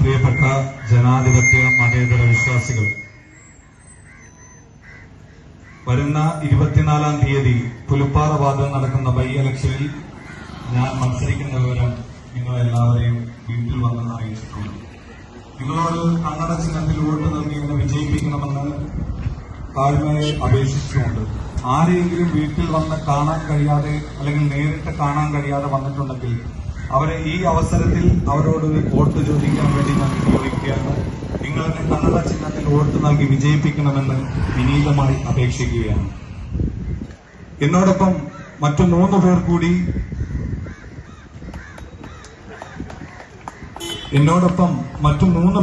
പ്രിയപ്പെട്ട ജനാധിപത്യ മതേതര വിശ്വാസികൾ, വരുന്ന 24-ാം തീയതി പുലുപ്പാറ വാർഡിൽ നടക്കുന്ന ബൈ ഇലക്ഷനിൽ ഞാൻ മത്സരിക്കുന്ന വിവരം നിങ്ങളെല്ലാവരെയും വീട്ടിൽ വന്ന് അറിയിച്ചിട്ടുണ്ട്. നിങ്ങളോട് കന്നഡ ചിഹ്നത്തിൽ വോട്ട് നൽകി ഇങ്ങനെ വിജയിപ്പിക്കണമെന്ന് താഴ്മയെ അപേക്ഷിച്ചുകൊണ്ട് ആരെയെങ്കിലും വീട്ടിൽ വന്ന് കാണാൻ കഴിയാതെ അല്ലെങ്കിൽ നേരിട്ട് കാണാൻ കഴിയാതെ വന്നിട്ടുണ്ടെങ്കിൽ അവരെ ഈ അവസരത്തിൽ അവരോട് വോട്ട് ചോദിക്കാൻ വേണ്ടി ഞാൻ ചോദിക്കുകയാണ്. നിങ്ങളുടെ കന്നഡ ചിഹ്നത്തിൽ വോട്ട് നൽകി വിജയിപ്പിക്കണമെന്ന് വിനീതമായി അപേക്ഷിക്കുകയാണ്. എന്നോടൊപ്പം മറ്റു 3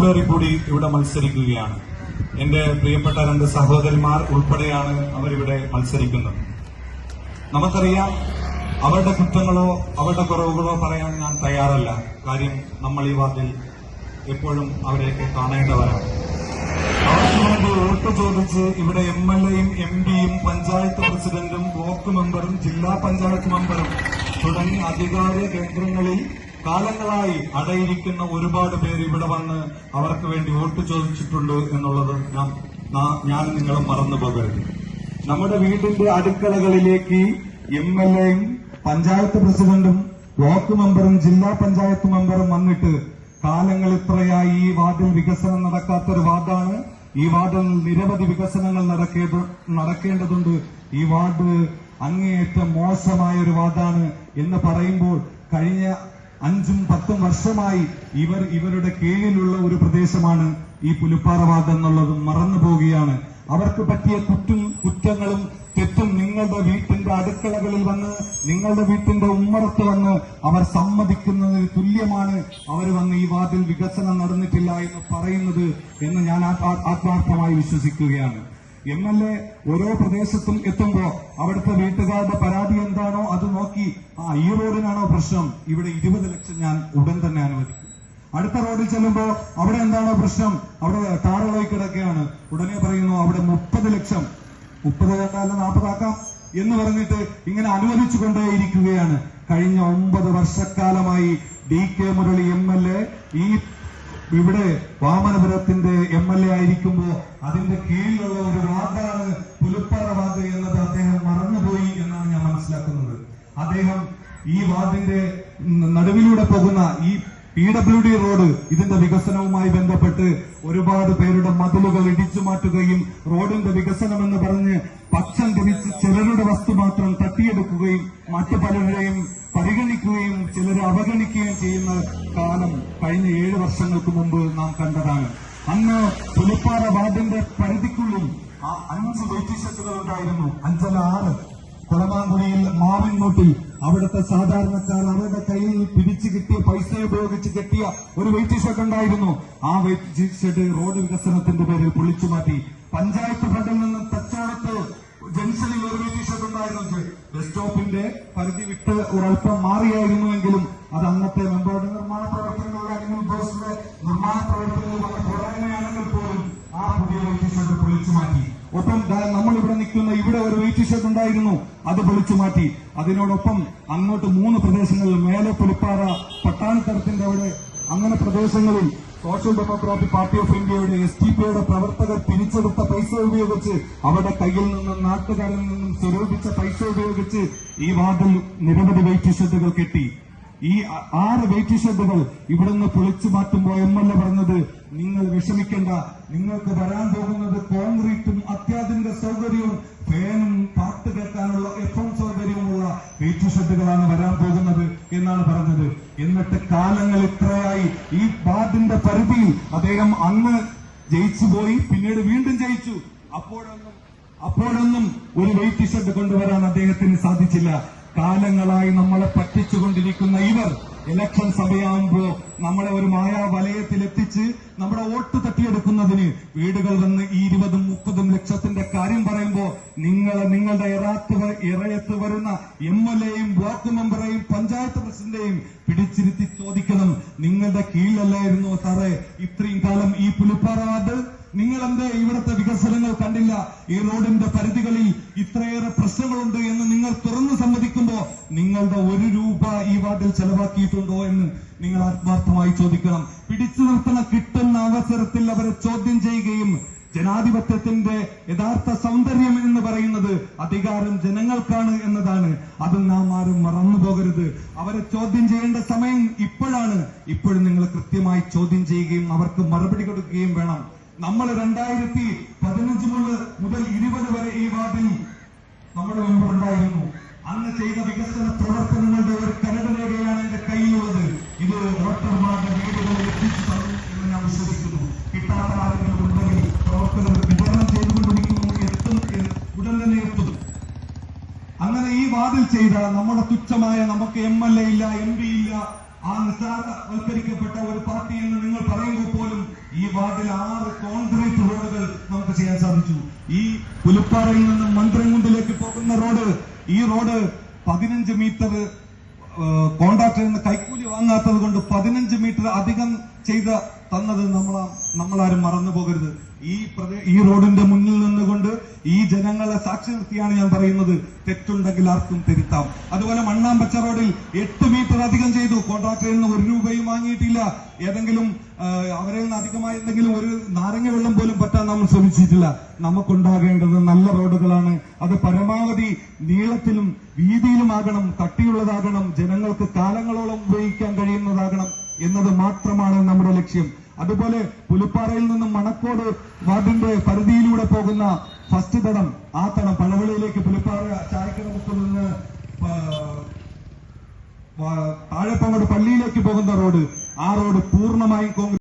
പേർ കൂടി ഇവിടെ മത്സരിക്കുകയാണ്. എന്റെ പ്രിയപ്പെട്ട 2 സഹോദരന്മാർ ഉൾപ്പെടെയാണ് അവരിവിടെ മത്സരിക്കുന്നത്. നമുക്കറിയാം, അവരുടെ കുറ്റങ്ങളോ അവരുടെ കുറവുകളോ പറയാൻ ഞാൻ തയ്യാറല്ല. കാര്യം നമ്മൾ ഈ വാർഡിൽ എപ്പോഴും അവരെയൊക്കെ കാണേണ്ടവരാണ്. അവർക്ക് വേണ്ടി വോട്ട് ചോദിച്ച് ഇവിടെ MLA-യും MP-യും പഞ്ചായത്ത് പ്രസിഡന്റും ബ്ലോക്ക് മെമ്പറും ജില്ലാ പഞ്ചായത്ത് മെമ്പറും തുടങ്ങി അധികാര കേന്ദ്രങ്ങളിൽ കാലങ്ങളായി അടയിരിക്കുന്ന ഒരുപാട് പേര് ഇവിടെ വന്ന് അവർക്ക് വേണ്ടി വോട്ട് ചോദിച്ചിട്ടുണ്ട് എന്നുള്ളത് ഞാൻ നിങ്ങളെ മറന്നു പോകരുത്. നമ്മുടെ വീടിന്റെ അടുക്കളകളിലേക്ക് MLA-യും പഞ്ചായത്ത് പ്രസിഡന്റും ബ്ലോക്ക് മെമ്പറും ജില്ലാ പഞ്ചായത്ത് മെമ്പറും വന്നിട്ട് കാലങ്ങൾ ഇത്രയായി ഈ വാർഡിൽ വികസനം നടക്കാത്തൊരു വാർഡാണ്. ഈ വാർഡിൽ നിരവധി വികസനങ്ങൾ നടക്കേണ്ടതുണ്ട്. ഈ വാർഡ് അങ്ങേയറ്റം മോശമായ ഒരു വാർഡാണ് എന്ന് പറയുമ്പോൾ കഴിഞ്ഞ 5-10 വർഷമായി ഇവരുടെ കീഴിലുള്ള ഒരു പ്രദേശമാണ് ഈ പുലുപ്പാറ വാർഡ് എന്നുള്ളത് മറന്നു പോവുകയാണ്. അവർക്ക് പറ്റിയ കുറ്റങ്ങളും തെറ്റും നിങ്ങളുടെ വീട്ടിന്റെ അടുക്കളകളിൽ വന്ന്, നിങ്ങളുടെ വീട്ടിന്റെ ഉമ്മറത്ത് വന്ന് അവർ സമ്മതിക്കുന്നതിന് തുല്യമാണ് അവർ വന്ന് ഈ വാർഡിൽ വികസനം നടന്നിട്ടില്ല എന്ന് പറയുന്നത് എന്ന് ഞാൻ ആത്മാർത്ഥമായി വിശ്വസിക്കുകയാണ്. MLA ഓരോ പ്രദേശത്തും എത്തുമ്പോ അവിടുത്തെ വീട്ടുകാരുടെ പരാതി എന്താണോ അത് നോക്കി, ഈ റോഡിനാണോ പ്രശ്നം, ഇവിടെ 20 ലക്ഷം ഞാൻ ഉടൻ തന്നെ അനുവദിക്കും. അടുത്ത റോഡിൽ ചെല്ലുമ്പോ അവിടെ എന്താണോ പ്രശ്നം, അവിടെ ടാറുകളായി കിടക്കുകയാണ്, ഉടനെ പറയുന്നു അവിടെ 30 ലക്ഷം, 30 കേട്ടാലും 40 ആക്കാം എന്ന് പറഞ്ഞിട്ട് ഇങ്ങനെ അനുവദിച്ചുകൊണ്ടേയിരിക്കുകയാണ്. കഴിഞ്ഞ 9 വർഷക്കാലമായി DK മുരളി MLA ഇവിടെ വാമനപുരത്തിന്റെ MLA ആയിരിക്കുമ്പോ അതിന്റെ കീഴിലുള്ള ഒരു വാർഡാണ് പുലുപ്പാറ വാർഡ് എന്നത് അദ്ദേഹം മറന്നുപോയി എന്നാണ് ഞാൻ മനസ്സിലാക്കുന്നത്. അദ്ദേഹം ഈ വാർഡിന്റെ നടുവിലൂടെ പോകുന്ന ഈ PWD റോഡ്, ഇതിന്റെ വികസനവുമായി ബന്ധപ്പെട്ട് ഒരുപാട് പേരുടെ മതിലുകൾ ഇടിച്ചു മാറ്റുകയും റോഡിന്റെ വികസനം എന്ന് പറഞ്ഞ് പക്ഷം തിരിച്ച് ചിലരുടെ വസ്തു മാത്രം തട്ടിയെടുക്കുകയും മറ്റു പലരെയും പരിഗണിക്കുകയും ചിലരെ അവഗണിക്കുകയും ചെയ്യുന്ന കാലം കഴിഞ്ഞ 7 വർഷങ്ങൾക്ക് മുമ്പ് നാം കണ്ടതാണ്. അന്ന് പുലുപ്പാറ വാർഡിന്റെ പരിധിക്കുള്ളിൽ 5 വെയിറ്റിംഗ് ഷെഡുകൾ ഉണ്ടായിരുന്നു. 5-6 കൊളമാങ്കുടിയിൽ മാവിൻമൂട്ടിൽ അവിടുത്തെ സാധാരണക്കാർ അവരുടെ കയ്യിൽ പിടിച്ചു കിട്ടിയ പൈസ ഉപയോഗിച്ച് കെട്ടിയ ഒരു വെയിറ്റിംഗ് ഷെഡ് ഉണ്ടായിരുന്നു. ആ വെയിറ്റിംഗ് ഷെഡ് റോഡ് വികസനത്തിന്റെ പേരിൽ പൊളിച്ചു മാറ്റി. പഞ്ചായത്ത് ഫണ്ടിൽ നിന്ന് തച്ചോളത്ത് ജംഗ്ഷനിൽ ഒരു വെയിറ്റിംഗ് ഷെഡ് ഉണ്ടായിരുന്നു. ബസ് സ്റ്റോപ്പിന്റെ പരിധി വിട്ട് ഒരൽപ്പം മാറിയായിരുന്നുവെങ്കിലും അത് അന്നത്തെ മെമ്പറുടെ നിർമ്മാണ പ്രവർത്തനങ്ങളുടെ ബോസിന്റെ നിർമ്മാണ പ്രവർത്തനങ്ങൾ പോരായ്മയാണെങ്കിൽ പോലും ആ പുതിയ വെയിറ്റിംഗ് ഷെഡ് പൊളിച്ചു മാറ്റി. ഒപ്പം നമ്മളിവിടെ നിൽക്കുന്ന ഇവിടെ ഒരു വെയിറ്റിംഗ് ഷെഡ് ഉണ്ടായിരുന്നു, അത് പൊളിച്ചു മാറ്റി. അതിനോടൊപ്പം അങ്ങോട്ട് 3 പ്രദേശങ്ങളിൽ മേലെ പുലുപ്പാറ പട്ടാണിത്തരത്തിന്റെ അവിടെ അങ്ങനെ പ്രദേശങ്ങളിൽ സോഷ്യൽ ഡെമോക്രാറ്റിക് പാർട്ടി ഓഫ് ഇന്ത്യയുടെ SDPയുടെ പ്രവർത്തകർ പിരിച്ചെടുത്ത പൈസ ഉപയോഗിച്ച് അവരുടെ കയ്യിൽ നിന്നും നാട്ടുകാരിൽ നിന്നും സ്വരൂപിച്ച പൈസ ഉപയോഗിച്ച് ഈ വാർഡിൽ നിരവധി വെയിറ്റിംഗ് ഷെഡുകൾ കെട്ടി. ഈ 6 വെയിറ്റിംഗ് ഷെഡുകൾ ഇവിടുന്ന് പൊളിച്ചു മാറ്റുമ്പോൾ MLA പറഞ്ഞത്, നിങ്ങൾ വിഷമിക്കേണ്ട, നിങ്ങൾക്ക് വരാൻ പോകുന്നത് കോൺക്രീറ്റും അത്യാധുനിക സൗകര്യവും ഫാനും പാട്ട് കേൾക്കാനുള്ള FM സൗകര്യവുമുള്ള വെയിറ്റിംഗ് ഷെഡുകളാണ് വരാൻ പോകുന്നത് എന്നാണ് പറഞ്ഞത്. എന്നിട്ട് കാലങ്ങൾ ഇത്രയായി ഈ വാർഡിന്റെ പരിധിയിൽ അദ്ദേഹം അന്ന് ജയിച്ചുപോയി, പിന്നീട് വീണ്ടും ജയിച്ചു. അപ്പോഴൊന്നും ഒരു വെയിറ്റിംഗ് ഷെഡ് കൊണ്ടുവരാൻ അദ്ദേഹത്തിന് സാധിച്ചില്ല. കാലങ്ങളായി നമ്മളെ പറ്റിച്ചുകൊണ്ടിരിക്കുന്ന ഇവർ ഇലക്ഷൻ സമയമാകുമ്പോ നമ്മളെ ഒരു മായാവലയത്തിലെത്തിച്ച് നമ്മുടെ വോട്ട് തട്ടിയെടുക്കുന്നതിന് വീടുകൾ വന്ന് 20-30 ലക്ഷത്തിന്റെ കാര്യം പറയുമ്പോ നിങ്ങളുടെ ഇറയത്ത് വരുന്ന MLA-യും ബ്ലോക്ക് മെമ്പറേയും പഞ്ചായത്ത് പ്രസിഡന്റേയും പിടിച്ചിരുത്തി ചോദിക്കണം, നിങ്ങളുടെ കീഴിലല്ലായിരുന്നു സാറേ ഇത്രയും കാലം ഈ പുലുപ്പാറ വാർഡ്? നിങ്ങൾ എന്ത് ഇവിടുത്തെ വികസനങ്ങൾ കണ്ടില്ല, ഈ റോഡിന്റെ പരിധികളിൽ ഇത്രയേറെ പ്രശ്നങ്ങളുണ്ട് എന്ന് നിങ്ങൾ തുറന്നു സമ്മതിക്കുമ്പോ നിങ്ങളുടെ 1 രൂപ ഈ വാർഡിൽ ചെലവാക്കിയിട്ടുണ്ടോ എന്ന് നിങ്ങൾ ആത്മാർത്ഥമായി ചോദിക്കണം. പിടിച്ചു നിർത്തണ കിട്ടുന്ന അവസരത്തിൽ അവരെ ചോദ്യം ചെയ്യുകയും, ജനാധിപത്യത്തിന്റെ യഥാർത്ഥ സൗന്ദര്യം എന്ന് പറയുന്നത് അധികാരം ജനങ്ങൾക്കാണ് എന്നതാണ്. അത് നാം ആരും മറന്നു പോകരുത്. അവരെ ചോദ്യം ചെയ്യേണ്ട സമയം ഇപ്പോഴാണ്. ഇപ്പോഴും നിങ്ങൾ കൃത്യമായി ചോദ്യം ചെയ്യുകയും അവർക്ക് മറുപടി കൊടുക്കുകയും വേണം. നമ്മൾ 2015 മുതൽ 20 വരെ ഈ വാർഡിൽ നമ്മുടെ മുമ്പുണ്ടായിരുന്നു. അന്ന് ചെയ്ത വികസന പ്രവർത്തനങ്ങളുടെ ഒരു കരടുരേഖയാണ് എന്റെ കയ്യിലുള്ളത്. ഇത് വോട്ടർമാരുടെ വീടുകളിൽ എത്തിച്ചു തന്നു എന്ന് ഞാൻ വിശ്വസിക്കുന്നു. കിട്ടാത്ത ആളുകൾ ഉണ്ടെങ്കിൽ പ്രവർത്തകർ വിതരണം ചെയ്തുകൊണ്ടിരിക്കുന്നു, ഉടൻ തന്നെ എത്തും. അങ്ങനെ ഈ വാർഡിൽ ചെയ്ത നമ്മുടെ തുച്ഛമായ, നമുക്ക് MLA ഇല്ല, MP ഇല്ല, ആ നിസ്സാരവൽക്കരിക്കപ്പെട്ട ഒരു പാർട്ടി എന്ന് നിങ്ങൾ പറയുമ്പോൾ പോലും ഈ വാർഡിൽ 6 കോൺക്രീറ്റ് റോഡുകൾ നമുക്ക് ചെയ്യാൻ സാധിച്ചു. ഈ പുലിപ്പാറയിൽ നിന്നും മന്ത്രിമുണ്ടിലേക്ക് പോകുന്ന റോഡ്, ഈ റോഡ് 15 മീറ്റർ കോൺട്രാക്ടറിൽ നിന്ന് കൈക്കൂലി വാങ്ങാത്തത് കൊണ്ട് 15 മീറ്റർ അധികം ചെയ്ത് തന്നത് നമ്മളാരും മറന്നു പോകരുത്. ഈ റോഡിന്റെ മുന്നിൽ നിന്നുകൊണ്ട് ഈ ജനങ്ങളെ സാക്ഷി നിർത്തിയാണ് ഞാൻ പറയുന്നത്. തെറ്റുണ്ടെങ്കിൽ ആർക്കും തിരുത്താം. അതുപോലെ മണ്ണാമ്പച്ച റോഡിൽ 8 മീറ്റർ അധികം ചെയ്തു. കോൺട്രാക്ടറിൽ നിന്ന് 1 രൂപയും വാങ്ങിയിട്ടില്ല. ഏതെങ്കിലും അവരിൽ നിന്ന് അധികമായി എന്തെങ്കിലും ഒരു നാരങ്ങ വെള്ളം പോലും പറ്റാൻ നമ്മൾ ശ്രമിച്ചിട്ടില്ല. നമുക്കുണ്ടാകേണ്ടത് നല്ല റോഡുകളാണ്. അത് പരമാവധി നീളത്തിലും വീതിയിലുമാകണം, കട്ടിയുള്ളതാകണം, ജനങ്ങൾക്ക് കാലങ്ങളോളം ഉപയോഗിക്കാൻ കഴിയുന്നതാകണം എന്നത് മാത്രമാണ് നമ്മുടെ ലക്ഷ്യം. അതുപോലെ പുലിപ്പാറയിൽ നിന്നും മണക്കോട് വാർഡിന്റെ പരിധിയിലൂടെ പോകുന്ന ഫസ്റ്റ് തടം, ആ തടം പഴവളിയിലേക്ക് പുലിപ്പാറ ചായക്കടമുക്കിൽ നിന്ന് താഴെപ്പങ്ങോട് പള്ളിയിലേക്ക് പോകുന്ന റോഡ്, ആ റോഡ് പൂർണ്ണമായും കോൺഗ്രസ്